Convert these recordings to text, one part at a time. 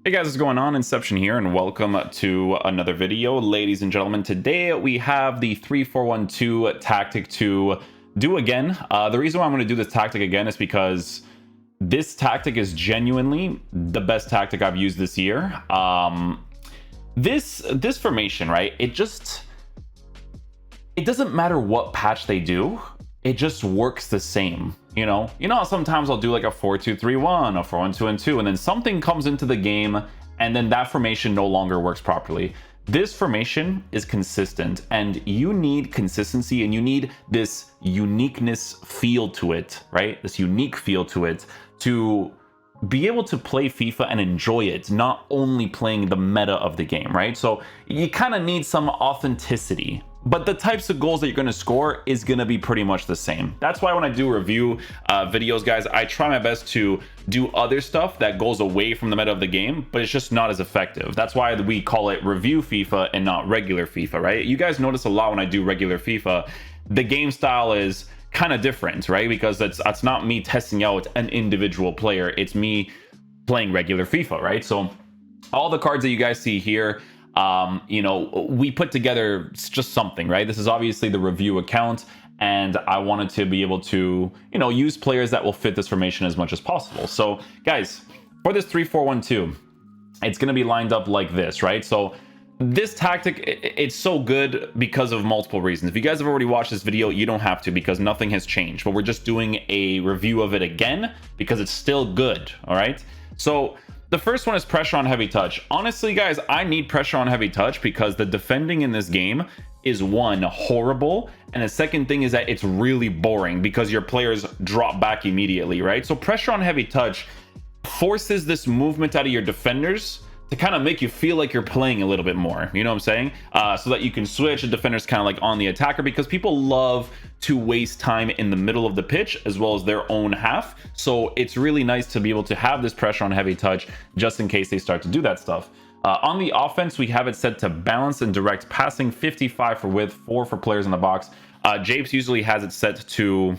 Hey guys, what's going on? Inception here, and welcome to another video. Ladies and gentlemen, today we have the 3-4-1-2 tactic to do again. The reason why I'm going to do this tactic again is because this tactic is genuinely the best tactic I've used this year. This formation, right? It doesn't matter what patch they do. It just works the same. You know how sometimes I'll do like a 4-2-3-1, a 4-1-2-2, and then something comes into the game and then that formation no longer works properly. This formation is consistent, and you need consistency, and you need this uniqueness feel to it, right? This unique feel to it to be able to play FIFA and enjoy it, not only playing the meta of the game, right? So you kind of need some authenticity. But the types of goals that you're going to score is going to be pretty much the same. That's why when I do review videos, guys, I try my best to do other stuff that goes away from the meta of the game, but it's just not as effective. That's why we call it review FIFA and not regular FIFA, right? You guys notice a lot when I do regular FIFA, the game style is kind of different, right? Because that's not me testing out an individual player. It's me playing regular FIFA, right? So all the cards that you guys see here, we put together just something, right? This is obviously the review account, and I wanted to be able to, use players that will fit this formation as much as possible. So guys, for this 3-4-1-2, it's going to be lined up like this, right? So this tactic, it's so good because of multiple reasons. If you guys have already watched this video, you don't have to, because nothing has changed, but we're just doing a review of it again because it's still good. All right. So the first one is pressure on heavy touch. Honestly, guys, I need pressure on heavy touch because the defending in this game is, one, horrible, and the second thing is that it's really boring because your players drop back immediately, right? So pressure on heavy touch forces this movement out of your defenders to kind of make you feel like you're playing a little bit more, you know what I'm saying? So that you can switch the defenders kind of like on the attacker, because people love to waste time in the middle of the pitch as well as their own half. So it's really nice to be able to have this pressure on heavy touch just in case they start to do that stuff. On the offense, we have it set to balance and direct passing, 55 for width, 4 for players in the box. Japes usually has it set to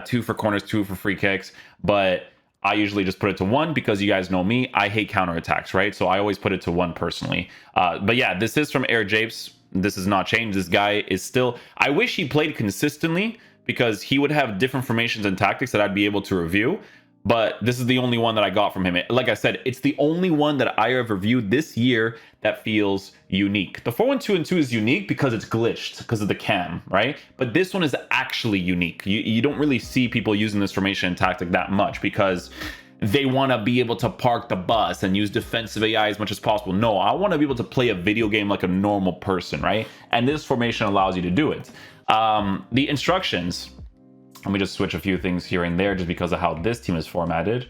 2 for corners, 2 for free kicks, but I usually just put it to 1 because you guys know me, I hate counterattacks, right? So I always put it to 1 personally. But yeah, this is from Air Japes. This has not changed. This guy is still, I wish he played consistently because he would have different formations and tactics that I'd be able to review. But this is the only one that I got from him. Like I said, it's the only one that I have reviewed this year that feels unique. The 4-1-2-2 is unique because it's glitched because of the cam, right? But this one is actually unique. You don't really see people using this formation and tactic that much because they want to be able to park the bus and use defensive AI as much as possible. No, I want to be able to play a video game like a normal person, right? And this formation allows you to do it. The instructions, let me just switch a few things here and there just because of how this team is formatted.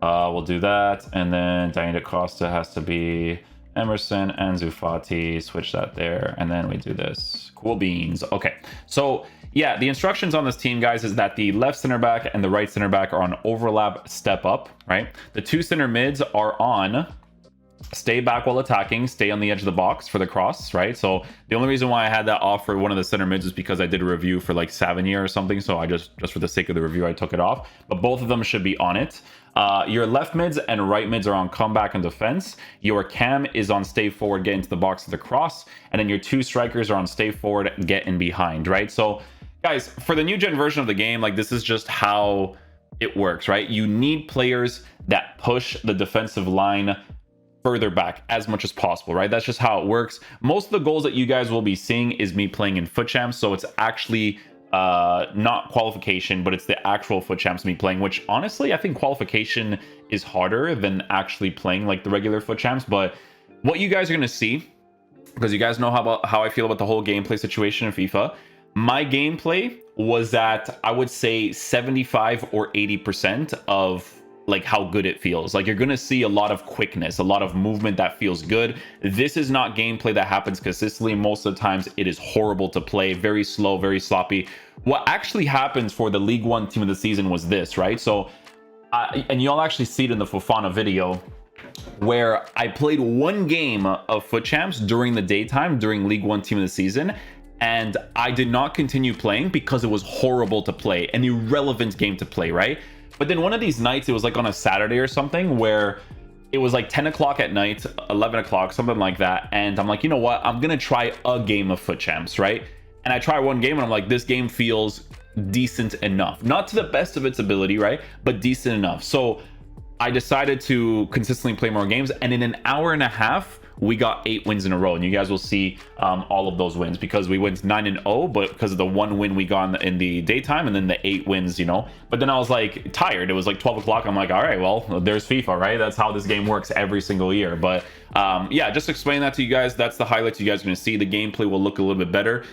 We'll do that. And then Diana Costa has to be Emerson and Zufati. Switch that there. And then we do this. Cool beans. Okay. So yeah, the instructions on this team, guys, is that the left center back and the right center back are on overlap step up, right? The 2 center mids are on stay back while attacking, stay on the edge of the box for the cross, right? So the only reason why I had that off for one of the center mids is because I did a review for like Savanier or something, so I just for the sake of the review I took it off, but both of them should be on it. Your left mids and right mids are on comeback and defense. Your cam is on stay forward, get into the box of the cross, and then your 2 strikers are on stay forward, get in behind, right? So guys, for the new gen version of the game, like, this is just how it works, right? You need players that push the defensive line further back as much as possible, right? That's just how it works. Most of the goals that you guys will be seeing is me playing in foot champs, so it's actually not qualification, but it's the actual foot champs me playing, which honestly I think qualification is harder than actually playing like the regular foot champs. But what you guys are going to see, because you guys know how I feel about the whole gameplay situation in FIFA, my gameplay was at, I would say, 75 or 80% of like how good it feels. Like, you're gonna see a lot of quickness, a lot of movement that feels good. This is not gameplay that happens consistently. Most of the times it is horrible to play, very slow, very sloppy. What actually happens for the League One team of the season was this, right? So and you'll actually see it in the Fofana video, where I played 1 game of foot champs during the daytime during League One team of the season, and I did not continue playing because it was horrible to play, an irrelevant game to play, right? But then one of these nights, it was like on a Saturday or something, where it was like 10 o'clock at night, 11 o'clock, something like that. And I'm like, you know what? I'm going to try a game of Foot Champs, right? And I try one game and I'm like, this game feels decent enough. Not to the best of its ability, right? But decent enough. So I decided to consistently play more games. And in an hour and a half, we got 8 wins in a row, and you guys will see all of those wins because we went 9-0, but because of the 1 win we got in the daytime, and then the 8 wins, you know. But then I was like tired. It was like 12 o'clock. I'm like, all right, well, there's FIFA, right? That's how this game works every single year. But yeah, just explain that to you guys. That's the highlights you guys are going to see. The gameplay will look a little bit better.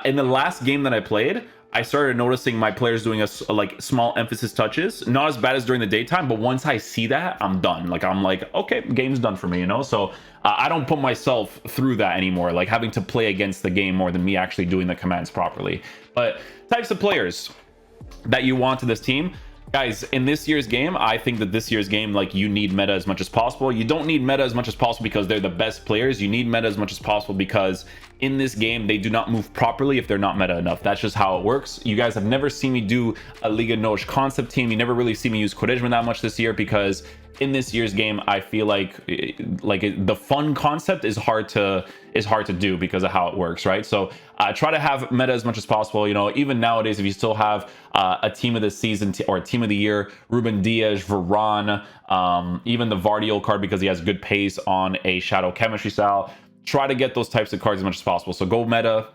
In the last game that I played, I started noticing my players doing like small emphasis touches, not as bad as during the daytime, but once I see that, I'm done. Like, I'm like, okay, game's done for me, you know? So I don't put myself through that anymore, like having to play against the game more than me actually doing the commands properly. But types of players that you want to this team, guys, in this year's game, I think that this year's game, like, you need meta as much as possible. You don't need meta as much as possible because they're the best players. You need meta as much as possible because in this game, they do not move properly if they're not meta enough. That's just how it works. You guys have never seen me do a Liga NOS concept team. You never really see me use Quaresma that much this year because in this year's game, I feel like the fun concept is hard to do because of how it works, right? So try to have meta as much as possible. You know, even nowadays, if you still have a team of the season or a team of the year, Ruben Diaz, Varane, even the Vardiol card because he has good pace on a shadow chemistry style. Try to get those types of cards as much as possible. So go meta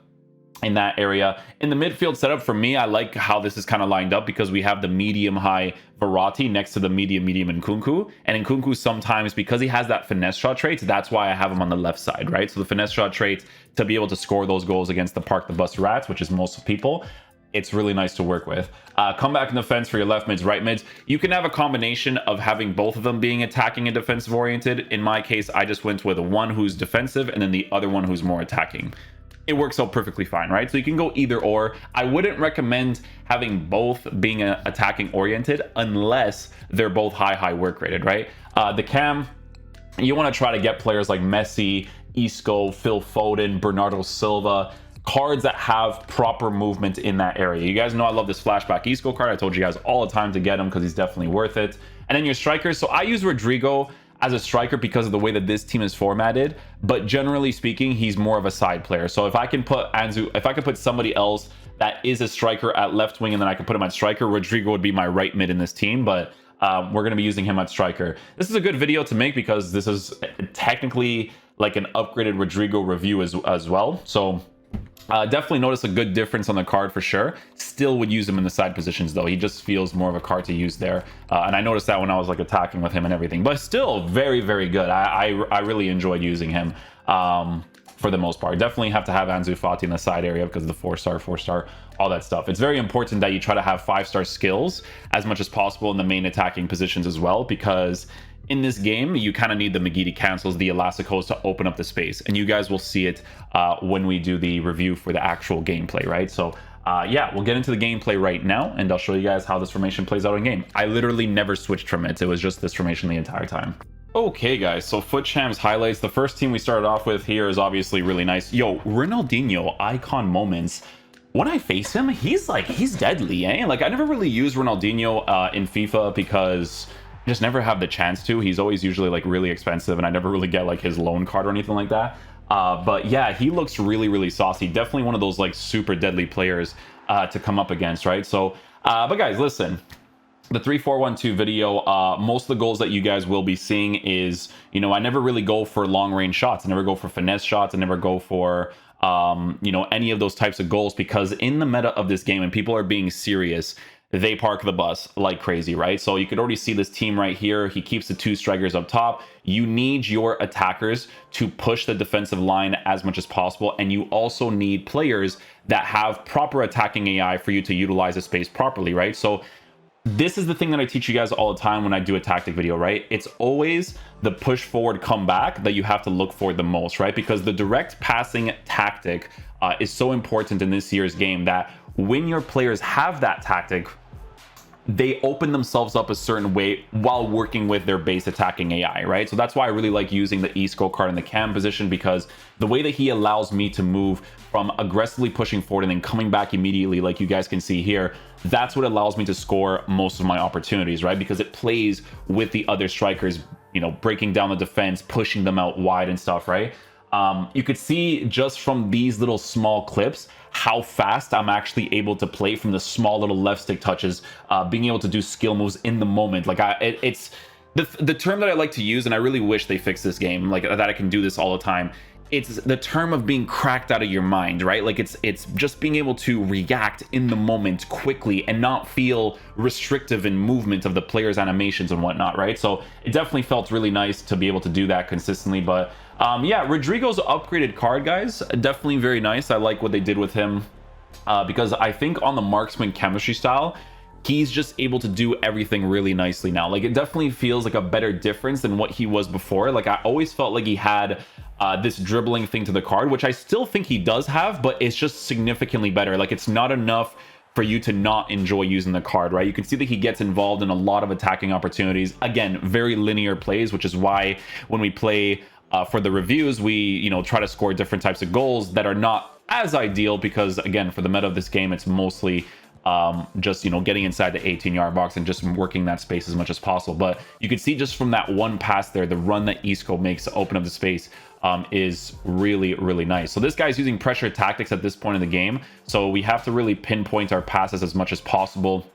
in that area. In the midfield setup, for me, I like how this is kind of lined up because we have the medium-high Verratti next to the medium Nkunku. And Nkunku sometimes, because he has that finesse shot trait, that's why I have him on the left side, right? So the finesse shot trait, to be able to score those goals against the Park the Bus Rats, which is most people, it's really nice to work with. Come back in defense for your left mids, right mids. You can have a combination of having both of them being attacking and defensive oriented. In my case, I just went with one who's defensive and then the other one who's more attacking. It works out perfectly fine, right? So you can go either or. I wouldn't recommend having both being attacking oriented unless they're both high work rated, right? The cam, you want to try to get players like Messi, Isco, Phil Foden, Bernardo Silva, cards that have proper movement in that area. You guys know I love this flashback Isco card. I told you guys all the time to get him because he's definitely worth it. And then your strikers. So I use Rodrigo as a striker because of the way that this team is formatted, but generally speaking, he's more of a side player. So if I can put somebody else that is a striker at left wing and then I can put him at striker, Rodrigo would be my right mid in this team, but we're going to be using him at striker. This is a good video to make because this is technically like an upgraded Rodrigo review as well. So definitely notice a good difference on the card for sure. Still would use him in the side positions though. He just feels more of a card to use there. And I noticed that when I was like attacking with him and everything, but still very good. I really enjoyed using him for the most part. Definitely have to have Ansu Fati in the side area because of the 4-star, all that stuff. It's very important that you try to have 5-star skills as much as possible in the main attacking positions as well, because in this game, you kind of need the McGeady cancels, the elastic hose to open up the space. And you guys will see it when we do the review for the actual gameplay, right? So yeah, we'll get into the gameplay right now, and I'll show you guys how this formation plays out in game. I literally never switched from it. It was just this formation the entire time. Okay, guys, so Foot Champs highlights. The first team we started off with here is obviously really nice. Yo, Ronaldinho, icon moments. When I face him, he's deadly, eh? Like, I never really use Ronaldinho in FIFA because just never have the chance to. He's always usually like really expensive and I never really get like his loan card or anything like that. But yeah, he looks really saucy. Definitely one of those like super deadly players to come up against, right? So but guys, listen, the 3-4-1-2 video, most of the goals that you guys will be seeing is, you know, I never really go for long range shots. I never go for finesse shots. I never go for you know, any of those types of goals, because in the meta of this game and people are being serious, they park the bus like crazy, right? So you could already see this team right here. He keeps the 2 strikers up top. You need your attackers to push the defensive line as much as possible. And you also need players that have proper attacking AI for you to utilize the space properly, right? So this is the thing that I teach you guys all the time when I do a tactic video, right? It's always the push forward comeback that you have to look for the most, right? Because the direct passing tactic is so important in this year's game that when your players have that tactic, they open themselves up a certain way while working with their base attacking AI, right? So that's why I really like using the Isco card in the cam position, because the way that he allows me to move from aggressively pushing forward and then coming back immediately, like you guys can see here, that's what allows me to score most of my opportunities, right? Because it plays with the other strikers you know, breaking down the defense, pushing them out wide and stuff, right? You could see just from these little small clips how fast I'm actually able to play from the small little left stick touches, being able to do skill moves in the moment. Like it's the term that I like to use, and I really wish they fix this game, like that I can do this all the time. It's the term of being cracked out of your mind, right? Like it's just being able to react in the moment quickly and not feel restrictive in movement of the player's animations and whatnot, right? So it definitely felt really nice to be able to do that consistently. But yeah, Rodrigo's upgraded card, guys, definitely very nice. I like what they did with him, because I think on the marksman chemistry style, he's just able to do everything really nicely now. Like it definitely feels like a better difference than what he was before. Like I always felt like he had this dribbling thing to the card, which I still think he does have, but it's just significantly better. Like it's not enough for you to not enjoy using the card, right? You can see that he gets involved in a lot of attacking opportunities. Again, very linear plays, which is why when we play for the reviews, we, you know, try to score different types of goals that are not as ideal, because again, for the meta of this game, it's mostly just, you know, getting inside the 18-yard box and just working that space as much as possible. But you can see just from that one pass there, the run that Isco makes to open up the space is really, really nice. So this guy's using pressure tactics at this point in the game, so we have to really pinpoint our passes as much as possible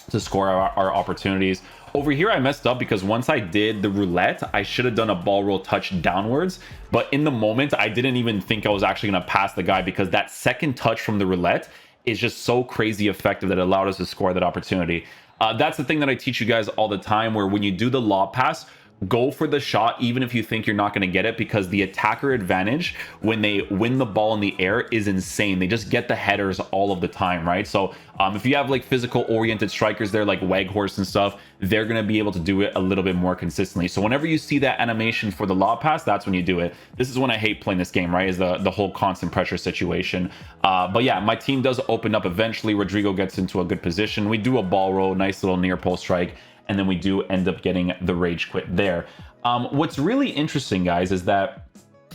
to score our opportunities. Over here I messed up because once I did the roulette, I should have done a ball roll touch downwards, but in the moment I didn't even think I was actually going to pass the guy, because that second touch from the roulette is just so crazy effective that it allowed us to score that opportunity. That's the thing that I teach you guys all the time, where when you do the lob pass, go for the shot even if you think you're not going to get it, because the attacker advantage when they win the ball in the air is insane. They just get the headers all of the time, right? So if you have like physical oriented strikers there like Weghorst and stuff, they're going to be able to do it a little bit more consistently. So whenever you see that animation for the lob pass, that's when you do it. This is when I hate playing this game, right? Is the whole constant pressure situation. But yeah, my team does open up eventually. Rodrigo gets into a good position. We do a ball roll, nice little near post strike, and then we do end up getting the rage quit there. What's really interesting, guys, is that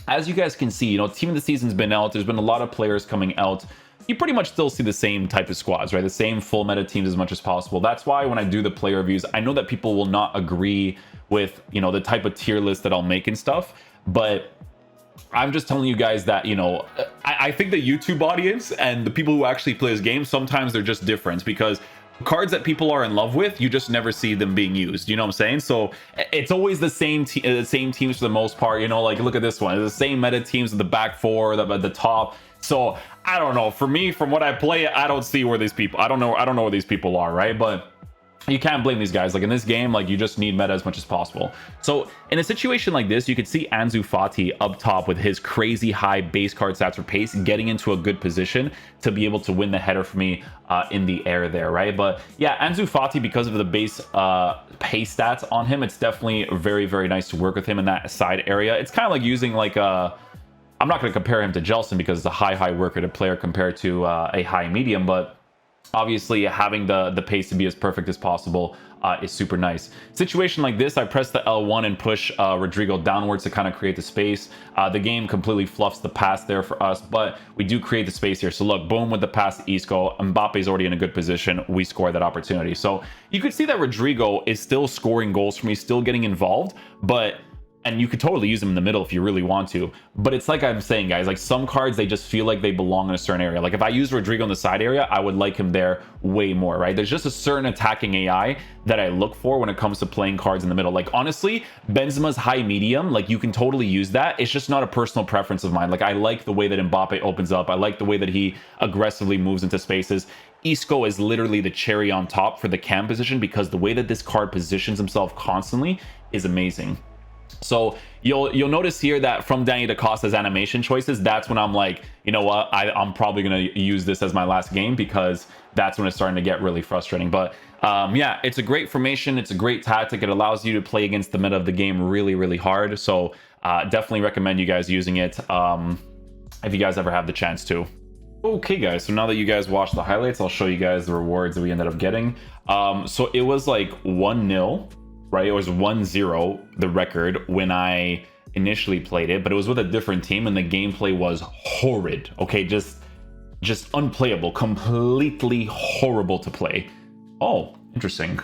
as you guys can see, you know, team of the season's been out. There's been a lot of players coming out. You pretty much still see the same type of squads, right? The same full meta teams as much as possible. That's why when I do the player reviews, I know that people will not agree with, you know, the type of tier list that I'll make and stuff, but I'm just telling you guys that, you know, I think the YouTube audience and the people who actually play this game, sometimes they're just different, because cards that people are in love with, you just never see them being used. You know what I'm saying? So it's always the same teams for the most part. You know, like look at this one, it's the same meta teams at the back four, the top. So I don't know. For me, from what I play, I don't see where these people. I don't know where these people are, right? But you can't blame these guys. Like in this game, like you just need meta as much as possible. So in a situation like this, you could see Ansu Fati up top with his crazy high base card stats for pace, getting into a good position to be able to win the header for me in the air there, right? But yeah, Ansu Fati, because of the base pace stats on him, it's definitely very, very nice to work with him in that side area. It's kind of like using like a, I'm not going to compare him to Gelson because it's a high work rate player compared to a high medium, but obviously having the pace to be as perfect as possible is super nice. Situation like this, I press the L1 and push Rodrigo downwards to kind of create the space. The game completely fluffs the pass there for us, but we do create the space here. So look, boom with the pass to Isco. Mbappe's already in a good position. We score that opportunity. So you could see that Rodrigo is still scoring goals for me, still getting involved, and you could totally use them in the middle if you really want to. But it's like I'm saying, guys, like some cards, they just feel like they belong in a certain area. Like if I use Rodrigo in the side area, I would like him there way more, right? There's just a certain attacking AI that I look for when it comes to playing cards in the middle. Like honestly, Benzema's high medium, like you can totally use that. It's just not a personal preference of mine. Like I like the way that Mbappe opens up. I like the way that he aggressively moves into spaces. Isco is literally the cherry on top for the cam position, because the way that this card positions himself constantly is amazing. So you'll notice here that from Danny DaCosta's animation choices, that's when I'm like, you know what, I'm probably going to use this as my last game, because that's when it's starting to get really frustrating. But yeah, it's a great formation. It's a great tactic. It allows you to play against the meta of the game really, really hard. So definitely recommend you guys using it if you guys ever have the chance to. Okay, guys, so now that you guys watched the highlights, I'll show you guys the rewards that we ended up getting. So it was like 1-0. Right, it was 1-0 the record when I initially played it, but it was with a different team and the gameplay was horrid. Okay, just unplayable, completely horrible to play. Oh, interesting.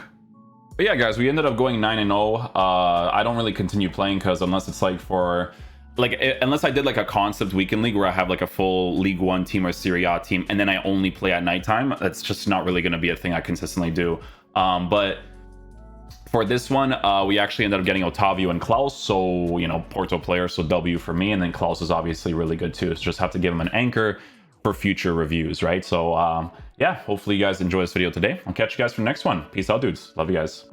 But yeah, guys, we ended up going 9-0. I don't really continue playing because unless it's like for unless I did like a concept weekend league where I have like a full League One team or Serie A team, and then I only play at nighttime, that's just not really going to be a thing I consistently do. But for this one, we actually ended up getting Otavio and Klaus, so, you know, Porto player, so W for me, and then Klaus is obviously really good too, so just have to give him an anchor for future reviews, right? So, yeah, hopefully you guys enjoy this video today. I'll catch you guys for the next one. Peace out, dudes. Love you guys.